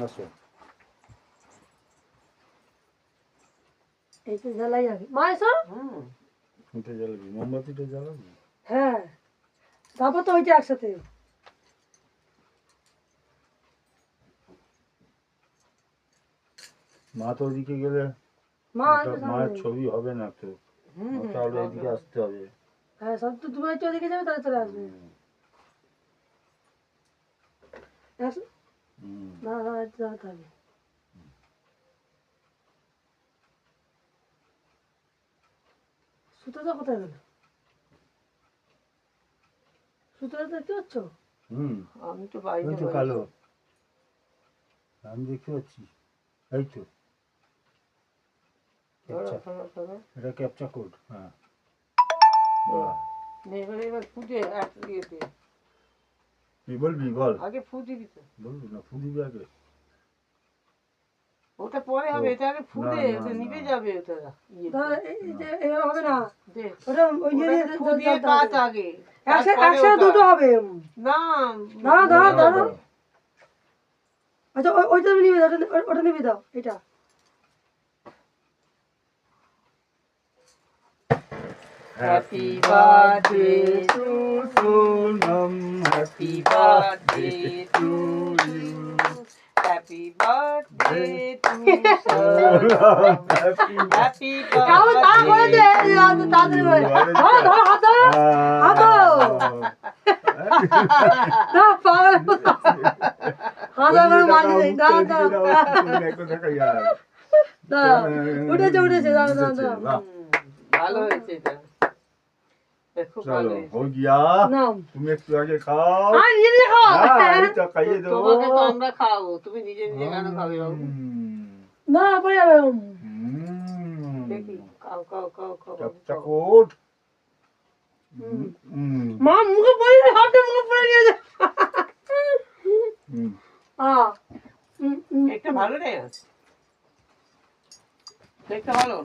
আসো এই তো জ্বালাই আগে মা এসো। এটা জ্বালাবি, মোমবাতিটা জ্বালাবি। হ্যাঁ তারপর তো ওইটা একসাথে। মা তো ওইদিকে গেলে মা মায়ের ছবি হবে না তো, তাহলে এদিকে আসতে হবে। হ্যাঁ সব তো তুমি একটু ওদিকে যাবে তাহলে চলে আসবে। না না যাতে হবে। সুতোটা কোথায় গেল? সুতোটা দেখতে পাচ্ছ? আমি তো বাইরে ওই তো কালো, আমি দেখতে পাচ্ছি। এই তো এটা ক্যাপচা কোড। হ্যাঁ এবার ফুটে ইয়েতে কি বলবি বল, আগে ফুটে দিতে বলবি না ফু দিবি আগে। ওটা পরে হবে, এটা আগে ফুটে ওটা নিভে যাবে ওটা এভাবে হবে না, দে ওটা ওই ফুটিয়ে কাট আগে, একসাথে দুটো হবে। না না দাও দাও। আচ্ছা ওইটা নিবি দাও, ওটা নিবি দাও এটা। Happy birthday to Sonam, happy birthday to you, happy birthday to Sonam, happy কাউ তা করে দে তাড়াতাড়ি করে। ধরো ধরো হাত ধরো হাত ধরো। না পাগল হাত ধরো মারি দে। দাও দাও দাও উঠেছে উঠেছে দাও দাও দাও। ভালো হয়েছে এটা, খুব ভালো চলো হয়েছে। हो गया, নাও তুমি একটু আগে খাও। আর নিজে খাও। এটা খাইয়ে দেবো। তোমাকে তো আমরা খাওয়াবো, তুমি নিজে নিজে কেন খাবে বাবু? না পড়ে যাবে। দেখি খাও খাও খাও খাও ক্যাপচা কোড। মা মুখে পড়ে হাতে মুখে পড়ে গেছে। আ একটা ভালো রে, একটা ভালো